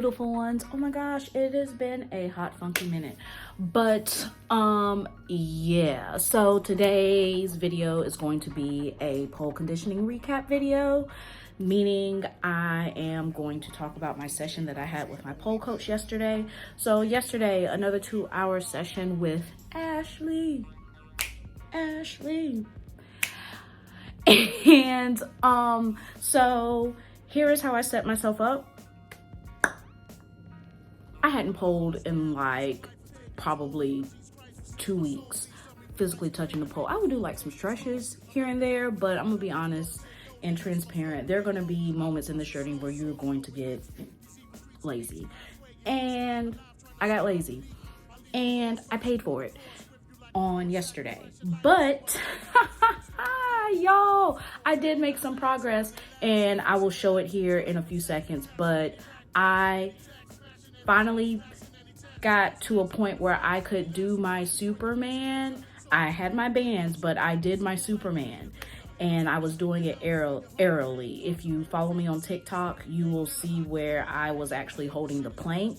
Beautiful ones. Oh my gosh, it has been a hot funky minute. But yeah, so today's video is going to be a pole conditioning recap video, meaning I am going to talk about my session that I had with my pole coach yesterday. So yesterday, another 2-hour session with Ashley. And so here is how I set myself up. I hadn't poled in like probably 2 weeks, physically touching the pole. I would do like some stretches here and there, but I'm gonna be honest and transparent. There are gonna be moments in the shirting where you're going to get lazy. And I got lazy and I paid for it on yesterday. But y'all, I did make some progress and I will show it here in a few seconds, but I finally got to a point where I could do my Superman. I had my bands, but I did my Superman and I was doing it aerially. If you follow me on TikTok, you will see where I was actually holding the plank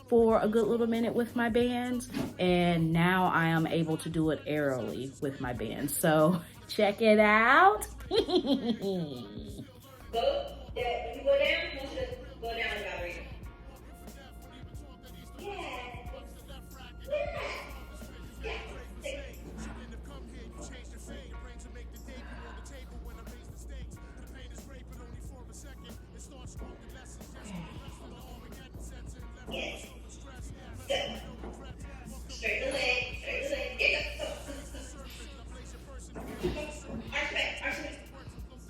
for a good little minute with my bands, and now I am able to do it aerially with my bands. So check it out. Go down, go down, Valerie. Yes. Good. Straight the leg, Get up. Arch back.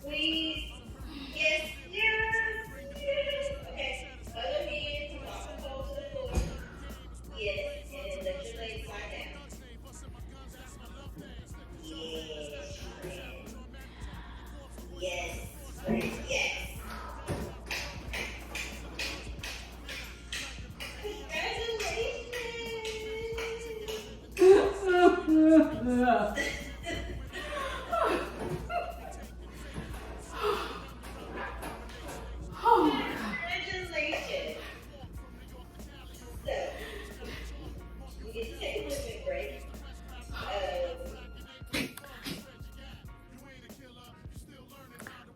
Squeeze. Yes. Okay. Other hand, come off the pole to the floor. Yes. And then let your legs slide down. Yes, friend. Yes, friend. Yes.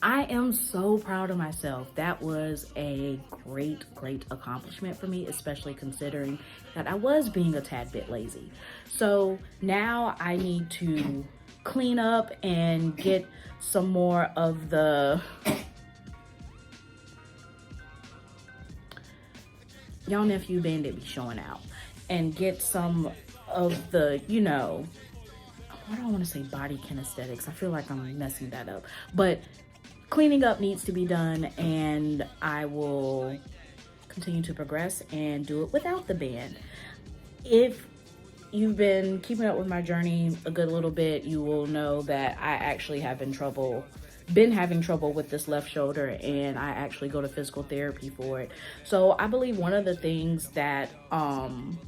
I am so proud of myself. That was a great accomplishment for me, especially considering that I was being a tad bit lazy. So now I need to clean up and get some more of the, y'all nephew bandit be showing out, and get some of the, you know, I don't want to say body kinesthetics. I feel like I'm messing that up, but cleaning up needs to be done, and I will continue to progress and do it without the band. If you've been keeping up with my journey a good little bit, you will know that I actually have been having trouble with this left shoulder, and I actually go to physical therapy for it. So I believe one of the things that kind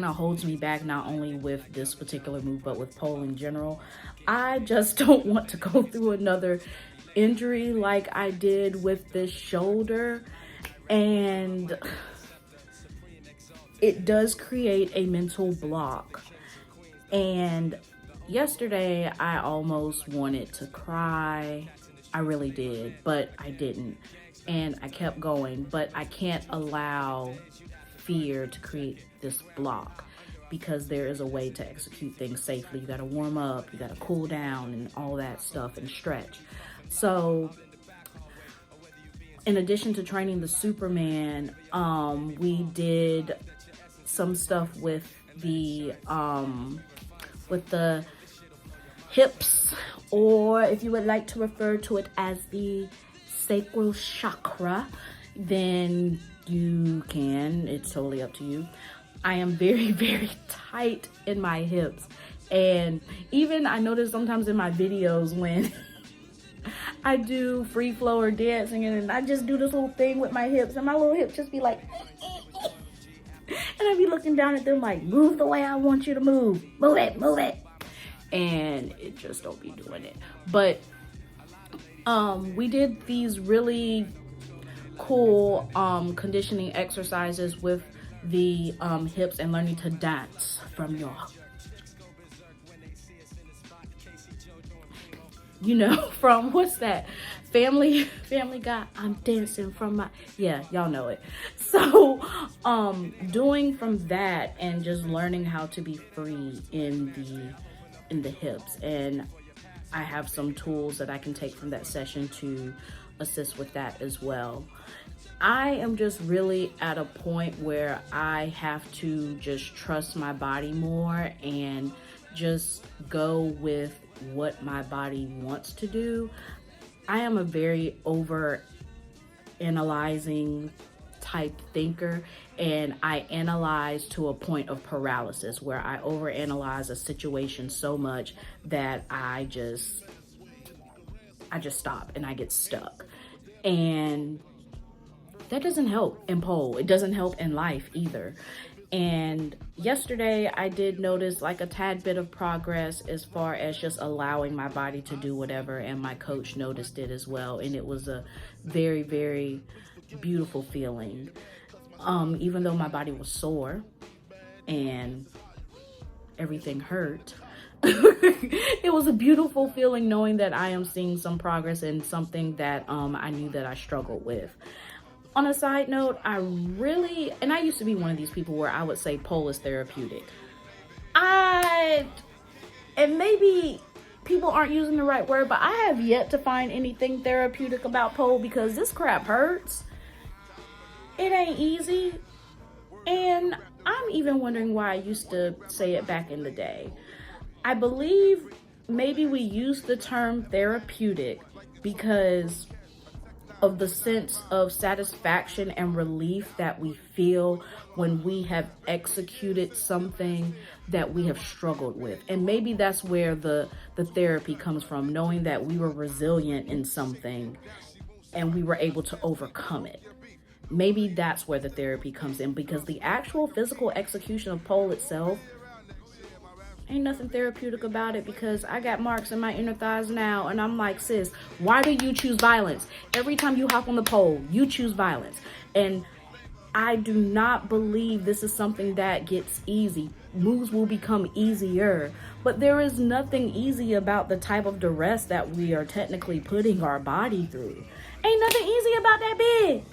of holds me back, not only with this particular move but with pole in general, I just don't want to go through another injury like I did with this shoulder, and it does create a mental block. And yesterday I almost wanted to cry. I really did, but I didn't, and I kept going. But I can't allow fear to create this block, because there is a way to execute things safely. You got to warm up, you got to cool down and all that stuff, and stretch. So in addition to training the Superman, we did some stuff with the hips, or if you would like to refer to it as the sacral chakra, then you can. It's totally up to you. I am very tight in my hips, and even I notice sometimes in my videos when I do free flow or dancing, and I just do this little thing with my hips, and my little hips just be like and I be looking down at them like, move the way I want you to move it, and it just don't be doing it. But we did these really cool conditioning exercises with the hips and learning to dance from your, from what's that? Family Guy. I'm dancing from my, yeah, y'all know it. So doing from that and just learning how to be free in the hips, and I have some tools that I can take from that session to assist with that as well. I am just really at a point where I have to just trust my body more and just go with what my body wants to do. I am a very over analyzing type thinker, and I analyze to a point of paralysis where I overanalyze a situation so much that I just stop and I get stuck. And that doesn't help in pole. It doesn't help in life either. And yesterday I did notice like a tad bit of progress as far as just allowing my body to do whatever, and my coach noticed it as well, and it was a very, very beautiful feeling. Even though my body was sore and everything hurt, it was a beautiful feeling knowing that I am seeing some progress in something that I knew that I struggled with. On a side note, I used to be one of these people where I would say pole is therapeutic. And maybe people aren't using the right word, but I have yet to find anything therapeutic about pole, because this crap hurts. It ain't easy. And I'm even wondering why I used to say it back in the day. I believe maybe we use the term therapeutic because of the sense of satisfaction and relief that we feel when we have executed something that we have struggled with. And maybe that's where the therapy comes from, knowing that we were resilient in something and we were able to overcome it. Maybe that's where the therapy comes in, because the actual physical execution of pole itself, ain't nothing therapeutic about it, because I got marks in my inner thighs now, and I'm like, sis, why do you choose violence? Every time you hop on the pole, you choose violence. And I do not believe this is something that gets easy. Moves will become easier, but there is nothing easy about the type of duress that we are technically putting our body through. Ain't nothing easy about that bit.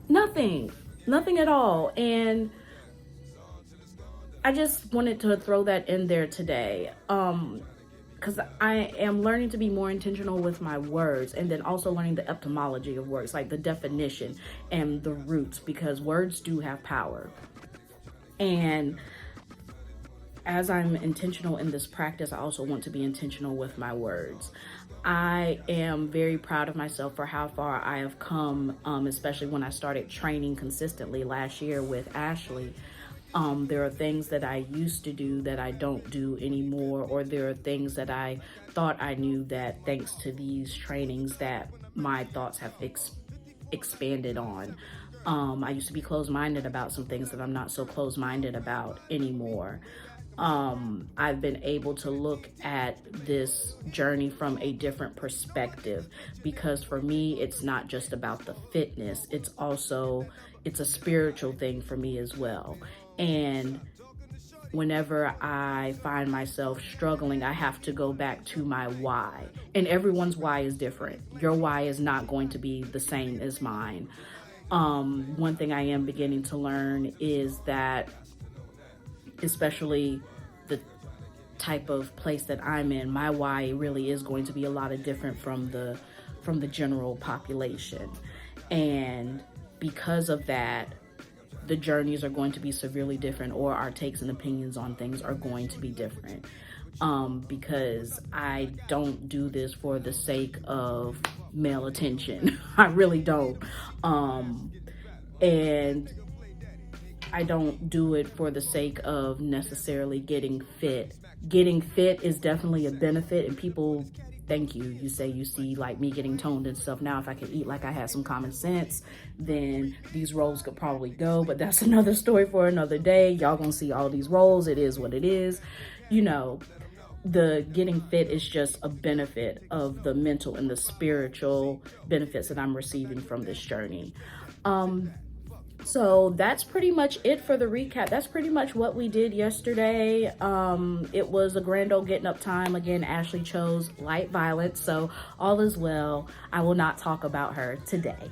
Nothing at all. And I just wanted to throw that in there today, because I am learning to be more intentional with my words, and then also learning the etymology of words, like the definition and the roots, because words do have power. And as I'm intentional in this practice, I also want to be intentional with my words. I am very proud of myself for how far I have come, especially when I started training consistently last year with Ashley. There are things that I used to do that I don't do anymore, or there are things that I thought I knew that thanks to these trainings that my thoughts have expanded on. I used to be closed-minded about some things that I'm not so closed-minded about anymore. I've been able to look at this journey from a different perspective, because for me, it's not just about the fitness. It's a spiritual thing for me as well. And whenever I find myself struggling, I have to go back to my why. And everyone's why is different. Your why is not going to be the same as mine. One thing I am beginning to learn is that, especially the type of place that I'm in, my why really is going to be a lot of different from the general population. And because of that, the journeys are going to be severely different, or our takes and opinions on things are going to be different. Because I don't do this for the sake of male attention. I really don't. And I don't do it for the sake of necessarily getting fit. Getting fit is definitely a benefit, and people, thank you. You say you see like me getting toned and stuff. Now, if I could eat like I had some common sense, then these rolls could probably go, but that's another story for another day. Y'all gonna see all these rolls. It is what it is, the getting fit is just a benefit of the mental and the spiritual benefits that I'm receiving from this journey. So that's pretty much it for the recap. That's pretty much what we did yesterday. It was a grand old getting up time. Again, Ashley chose light violence, so all is well. I will not talk about her today.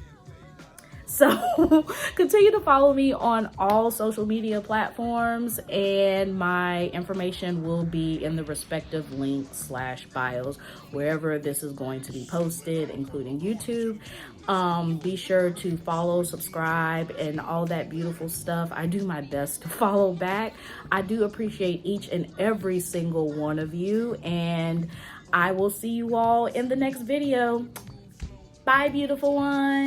So continue to follow me on all social media platforms, and my information will be in the respective links / bios wherever this is going to be posted, including YouTube. Be sure to follow, subscribe, and all that beautiful stuff. I do my best to follow back. I do appreciate each and every single one of you, and I will see you all in the next video. Bye, beautiful one.